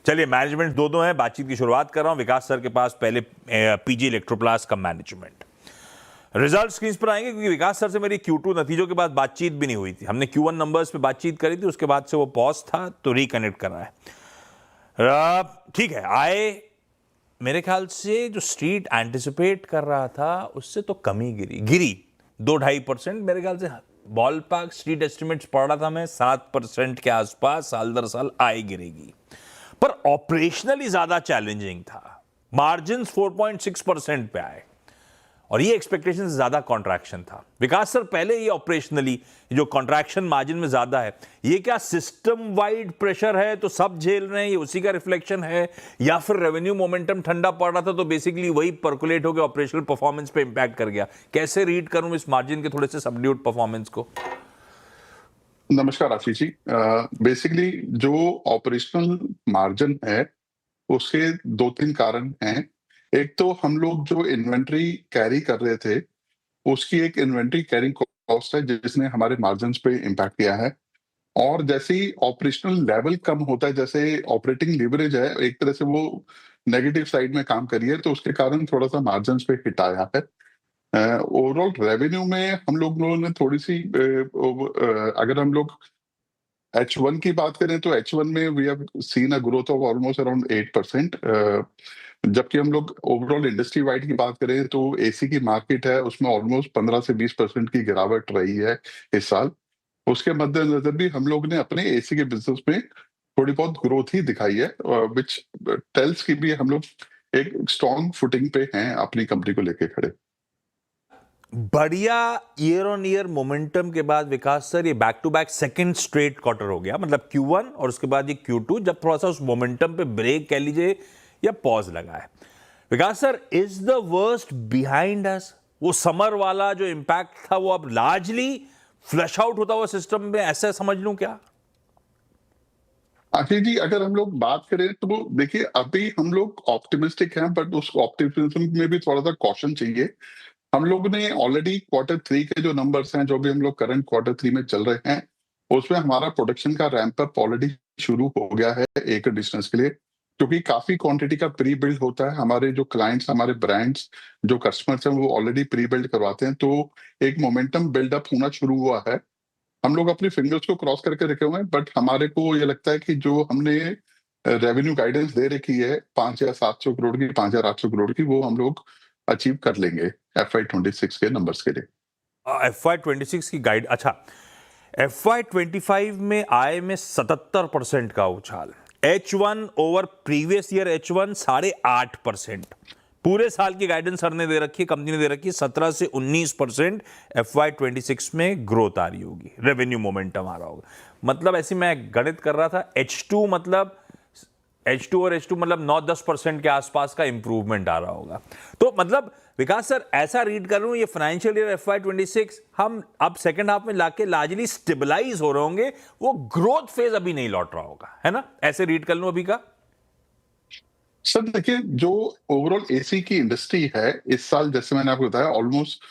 चलिए, मैनेजमेंट दो है, बातचीत की शुरुआत कर रहा हूं विकास सर के पास। पहले पीजी इलेक्ट्रोप्लास्ट का मैनेजमेंट रिजल्ट स्क्रीन पर आएंगे, क्योंकि विकास सर से मेरी Q2 नतीजों के बाद बातचीत भी नहीं हुई थी। हमने Q1 नंबर्स पे बातचीत करी थी, उसके बाद से वो पॉज था, तो रिकनेक्ट कर रहा है। ठीक है, आए मेरे ख्याल से जो स्ट्रीट एंटिसिपेट कर रहा था उससे तो कम ही गिरी 2-2.5% मेरे ख्याल से। बॉल पार्क स्ट्रीट एस्टिमेट्स पढ़ रहा था मैं 7% के आसपास साल दर साल आय गिरेगी, पर ऑपरेशनली ज्यादा चैलेंजिंग था। मार्जिन 4.6% पे आए और ये एक्सपेक्टेशन से ज्यादा कॉन्ट्रैक्शन था। विकास सर, पहले ये ऑपरेशनली जो कॉन्ट्रैक्शन मार्जिन में ज्यादा है, ये क्या सिस्टम वाइड प्रेशर है तो सब झेल रहे हैं, ये उसी का रिफ्लेक्शन है, या फिर रेवेन्यू मोमेंटम ठंडा पड़ रहा था तो बेसिकली वही पर्कुलेट होकर ऑपरेशनल परफॉर्मेंस पे इंपैक्ट कर गया? कैसे रीड करूं इस मार्जिन के थोड़े से सबड्यूट परफॉर्मेंस को? नमस्कार आशीष जी। बेसिकली जो ऑपरेशनल मार्जिन है उसके 2-3 कारण हैं। एक तो हम लोग जो इन्वेंट्री कैरी कर रहे थे उसकी एक इन्वेंट्री कैरिंग कॉस्ट है जिसने हमारे मार्जिन्स पे इम्पैक्ट किया है। और जैसे ही ऑपरेशनल लेवल कम होता है, जैसे ऑपरेटिंग लीवरेज है एक तरह से वो नेगेटिव साइड में काम करी है, तो उसके कारण थोड़ा सा मार्जिन्स पे हिट आया है। ओवरऑल रेवेन्यू में हम लोगों ने थोड़ी सी अगर हम लोग H1 की बात करें तो H1 में we have seen a growth of almost around 8%। जबकि हम लोग ओवरऑल इंडस्ट्री वाइड की बात करें तो एसी की मार्केट है उसमें ऑलमोस्ट 15 से 20% की गिरावट रही है इस साल। उसके मद्देनजर भी हम लोग ने अपने एसी के बिजनेस में थोड़ी बहुत ग्रोथ ही दिखाई है, विच टेल्स की भी हम लोग एक स्ट्रॉन्ग फुटिंग पे हैं अपनी कंपनी को लेके खड़े। बढ़िया ईयर ऑन ईयर मोमेंटम के बाद विकास सर, ये back to back second straight quarter हो गया, मतलब Q1 और उसके बाद ये Q2, जब थोड़ा सा उस मोमेंटम पे ब्रेक कह लीजिए या पॉज लगा है। Vikas sir, is the worst behind us? वो समर वाला जो इंपैक्ट था वो अब लार्जली फ्लश आउट होता हुआ सिस्टम में, ऐसा समझ लूं क्या? आशीष जी, अगर हम लोग बात करें तो देखिए अभी हम लोग ऑप्टिमिस्टिक हैं, बट उस ऑप्टिमिज्म में भी थोड़ा सा कॉशन चाहिए। हम लोग ने ऑलरेडी Q3 के जो नंबर्स हैं, जो भी हम लोग करंट Q3 में चल रहे हैं, उसमें हमारा प्रोडक्शन का रैंप अप ऑलरेडी शुरू हो गया है एक डिस्टेंस के लिए, क्योंकि काफी क्वांटिटी का प्री बिल्ड होता है। हमारे जो क्लाइंट्स, हमारे ब्रांड्स, जो कस्टमर्स हैं, वो ऑलरेडी प्री बिल्ड करवाते हैं, तो एक मोमेंटम बिल्डअप होना शुरू हुआ है। हम लोग अपनी फिंगर्स को क्रॉस करके रखे हुए हैं, बट हमारे को ये लगता है कि जो हमने रेवेन्यू गाइडेंस दे रखी है 5,700 करोड़ की, 5,800 करोड़ की, वो हम लोग अचीव कर लेंगे FY26 के नंबर्स के लिए। FY26 की गाइड, अच्छा। FY25 में आय में 77% का उछाल, H1 over previous year H1 8.5%। पूरे साल की गाइडेंस सर ने दे रखी है, कंपनी ने दे रखी है 17 से 19% FY26 में ग्रोथ आ रही होगी, रेवेन्यू मोमेंटम आ रहा होगा। मतलब ऐसी मैं गणित कर रहा था, H2 मतलब H2 मतलब 9-10% के आसपास का इंप्रूवमेंट आ रहा होगा। तो मतलब विकास सर, ऐसा रीड कर रहा हूं ये फाइनेंशियल ईयर FY26 हम अब सेकंड हाफ में लाके लार्जली स्टेबलाइज हो रहे होंगे, वो ग्रोथ फेज अभी नहीं लौट रहा होगा, है ना? ऐसे रीड कर लूं अभी का? सर देखिए, जो ओवरऑल एसी की इंडस्ट्री है इस साल, जैसे मैंने आपको बताया, ऑलमोस्ट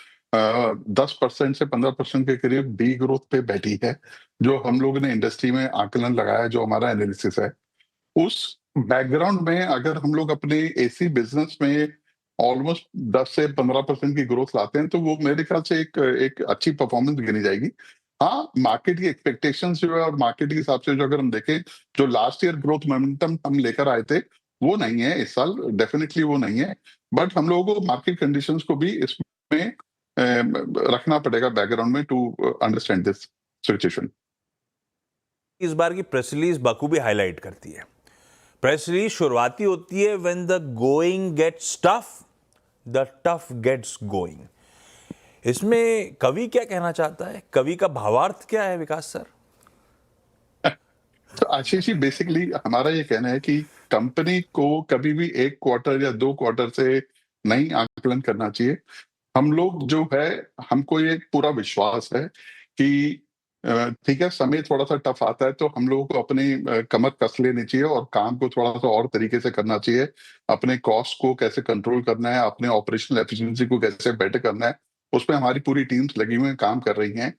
10% से 15% के करीब डी ग्रोथ पे बैठी है। जो हम लोग ने इंडस्ट्री में आकलन लगाया, जो हमारा एनालिसिस है, उस बैकग्राउंड में अगर हम लोग अपने एसी बिजनेस में ऑलमोस्ट 10 से 15% की ग्रोथ लाते हैं, तो वो मेरे ख्याल से एक एक अच्छी परफॉर्मेंस गिनी जाएगी। हाँ, मार्केट की एक्सपेक्टेशंस जो है और मार्केट के हिसाब से जो अगर हम देखें, जो लास्ट ईयर ग्रोथ मोमेंटम हम लेकर आए थे वो नहीं है इस साल, डेफिनेटली वो नहीं है। बट हम लोगों को मार्केट कंडीशंस को भी इसमें रखना पड़ेगा बैकग्राउंड में, टू अंडरस्टैंड दिस सिचुएशन। इस बार की प्रेस रिलीज बखूबी हाईलाइट करती है। प्रेस रिलीज शुरुआती होती है when the going gets tough, the tough gets going. इसमें कवि क्या कहना चाहता है, कवि का भावार्थ क्या है विकास सर? तो आशीष जी, बेसिकली हमारा ये कहना है कि कंपनी को कभी भी एक क्वार्टर या 2 क्वार्टर से नहीं आकलन करना चाहिए। हम लोग जो है, हमको ये पूरा विश्वास है कि ठीक है, समय थोड़ा सा टफ आता है तो हम लोगों को अपनी कमर कस लेनी चाहिए और काम को थोड़ा सा और तरीके से करना चाहिए। अपने कॉस्ट को कैसे कंट्रोल करना है, अपने ऑपरेशनल एफिशिएंसी को कैसे बेटर करना है, उसमें हमारी पूरी टीम्स लगी हुई काम कर रही हैं।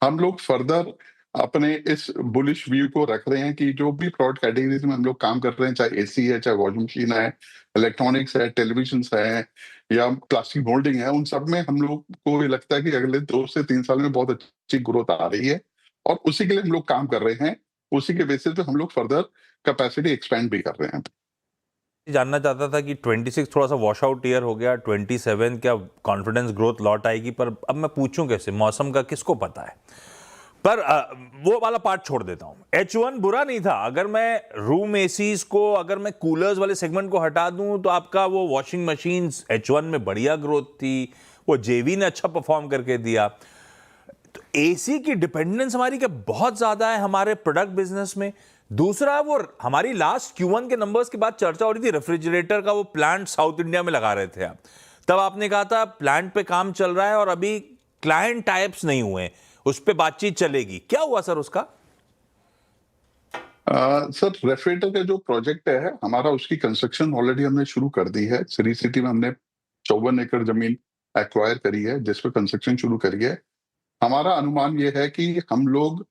हम लोग फर्दर अपने इस बुलिश व्यू को रख रहे हैं कि जो भी प्रोडक्ट कैटेगरीज में हम लोग काम कर रहे हैं, चाहे एसी है, चाहे वॉशिंग मशीन है, इलेक्ट्रॉनिक्स है, टेलीविजन है या प्लास्टिक मोल्डिंग है, उन सब में हम लोग को ये लगता है कि अगले 2 से 3 साल में बहुत अच्छी ग्रोथ आ रही है और उसी के लिए हम लोग काम कर रहे हैं। उसी के बेसिस पे हम लोग फर्दर कैपेसिटी एक्सपेंड भी कर रहे हैं। जानना चाहता था कि 26 थोड़ा सा वॉश आउट ईयर हो गया, 27 क्या कॉन्फिडेंस ग्रोथ लौट आएगी, पर अब मैं पूछूं कैसे, मौसम का किसको पता है। पर वो वाला पार्ट छोड़ देता हूं। H1 बुरा नहीं था। अगर मैं रूम एसीज को, अगर मैं कूलर्स वाले सेगमेंट को हटा दूं तो आपका वो वॉशिंग मशीन्स H1 में बढ़िया ग्रोथ थी, वो जेवी ने अच्छा परफॉर्म करके दिया। तो एसी की डिपेंडेंस हमारी क्या बहुत ज्यादा है हमारे प्रोडक्ट बिजनेस में। दूसरा, वो हमारी लास्ट Q1 के नंबर्स के बाद चर्चा हो रही थी रेफ्रिजरेटर का, वो प्लांट साउथ इंडिया में लगा रहे थे आप, तब आपने कहा था प्लांट पे काम चल रहा है और अभी क्लाइंट टाइप्स नहीं हुए, उस पे बातचीत चलेगी। क्या हुआ सर उसका? सर, रेफ्रिजरेटर का जो प्रोजेक्ट है हमारा, उसकी कंस्ट्रक्शन ऑलरेडी हमने शुरू कर दी है। श्री सिटी में हमने 54 एकड़ जमीन एक्वायर करी है जिसपे कंस्ट्रक्शन शुरू करी है। हमारा अनुमान ये है कि हम लोग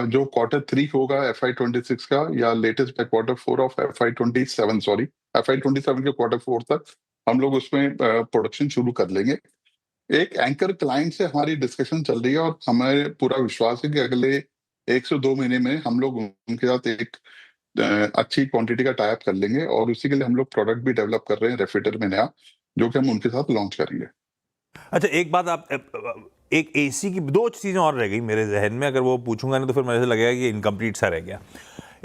जो Q3 होगा FY26 का या latest by Q4 of FY27, sorry FY27 के Q4 तक हम लोग उसमें प्रोडक्शन शुरू कर लेंगे। एक एंकर क्लाइंट से हमारी डिस्कशन चल रही है और हमें पूरा विश्वास है कि अगले 1 से 2 महीने में हम लोग उनके साथ एक अच्छी क्वांटिटी का टाई अप कर लेंगे और उसी के लिए हम लोग प्रोडक्ट भी डेवलप कर रहे हैं रेफ्रिजरेटर में नया, जो कि हम उनके साथ लॉन्च करेंगे। अच्छा, एक बात आप, एक एसी की दो चीजें और रह गई मेरे जहन में, अगर वो पूछूंगा नहीं तो फिर मुझे लगेगा कि इनकम्प्लीट सा रह गया।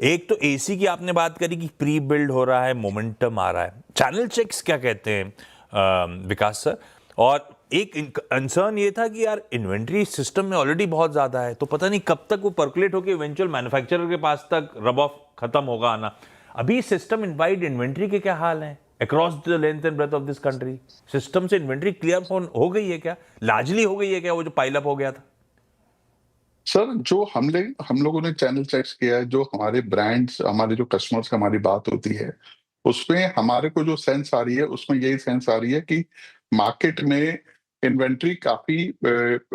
एक तो एसी की आपने बात करी कि प्री बिल्ड हो रहा है, मोमेंटम आ रहा है, चैनल चेक्स क्या कहते हैं विकास सर? और एक कंसर्न ये था कि यार इन्वेंट्री सिस्टम में ऑलरेडी बहुत ज्यादा है, तो पता नहीं कब तक वो पर्कुलेट होकर इवेंचुअल मैन्युफैक्चरर के पास तक रब ऑफ खत्म होगा आना। अभी सिस्टम इनवाइड इन्वेंट्री के क्या हाल है across the length and breadth of this country? System से इन्वेंट्री क्लियर हो गई है क्या, लार्जली हो गई है क्या, वो जो पाइल अप हो गया था? सर, जो हम लोगों ने चैनल चेक्स किया है, जो हमारे ब्रांड्स, हमारे जो कस्टमर्स से हमारी बात होती है, उसमें हमारे को जो सेंस आ रही है, उसमें यही सेंस आ रही है कि मार्केट में इन्वेंट्री काफी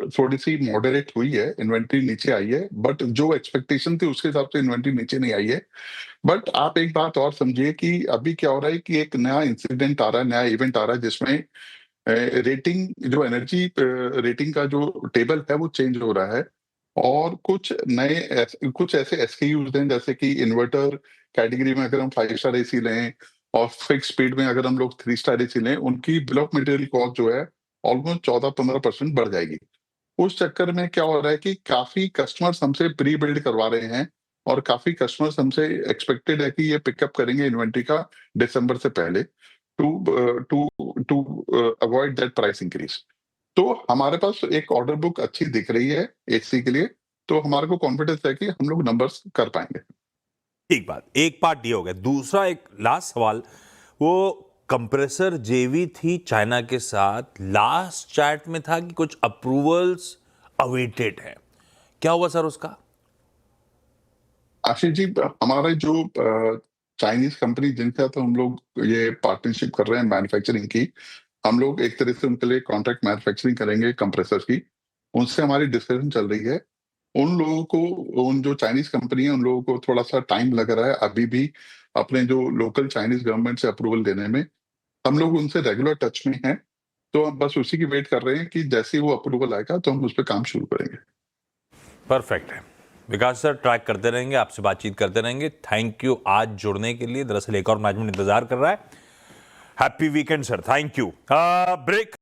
थोड़ी सी मॉडरेट हुई है, इन्वेंट्री नीचे आई है, बट जो एक्सपेक्टेशन थी उसके हिसाब से इन्वेंट्री नीचे नहीं आई है। बट आप एक बात और समझिए कि अभी क्या हो रहा है कि एक नया इंसिडेंट आ रहा है, नया इवेंट आ रहा है, जिसमें रेटिंग, जो एनर्जी रेटिंग का जो टेबल है वो चेंज हो रहा है और कुछ ऐसे एसकेयूज हैं, जैसे कि इन्वर्टर कैटेगरी में अगर हम 5 स्टार एसी लें और फिक्स स्पीड में अगर हम लोग 3 स्टार एसी लें, उनकी बिल ऑफ मटेरियल कॉस्ट जो है ऑलमोस्ट 14-15% बढ़ जाएगी। उस चक्कर में क्या हो रहा है कि काफी कस्टमर्स हमसे प्री बिल्ड करवा रहे हैं और काफी कस्टमर्स हमसे एक्सपेक्टेड है कि ये पिकअप करेंगे इन्वेंट्री का दिसंबर से पहले, to to to avoid that price increase. तो हमारे पास एक ऑर्डर बुक अच्छी दिख रही है एसी के लिए, तो हमारे को कॉन्फिडेंस है कि हम लोग नंबर्स कर पाएंगे। ठीक बात, एक पार्ट ये हो गया। दूसरा, एक लास्ट सवाल, वो कंप्रेसर जेवी थी चाइना के साथ, लास्ट चैट में था कि कुछ अप्रूवल्स अवेटेड है, क्या हुआ सर उसका? आशीष जी, हमारे जो चाइनीज कंपनी जिनके साथ हम लोग ये पार्टनरशिप कर रहे हैं मैन्युफैक्चरिंग की, हम लोग एक तरह से उनके लिए कॉन्ट्रैक्ट मैन्युफैक्चरिंग करेंगे कंप्रेसर की, उनसे हमारी डिस्कशन चल रही है। उन लोगों को, उन जो चाइनीज कंपनी है, उन लोगों को थोड़ा सा टाइम लग रहा है अभी भी अपने जो लोकल चाइनीज गवर्नमेंट से अप्रूवल देने में। हम लोग उनसे रेगुलर टच में हैं, तो हम बस उसी की वेट कर रहे हैं कि जैसे ही वो अप्रूवल आएगा तो हम उस पर काम शुरू करेंगे। परफेक्ट है विकास सर, ट्रैक करते रहेंगे, आपसे बातचीत करते रहेंगे। थैंक यू आज जुड़ने के लिए। दरअसल एक और मैनेजमेंट इंतजार कर रहा है। Happy weekend sir, thank you. Break.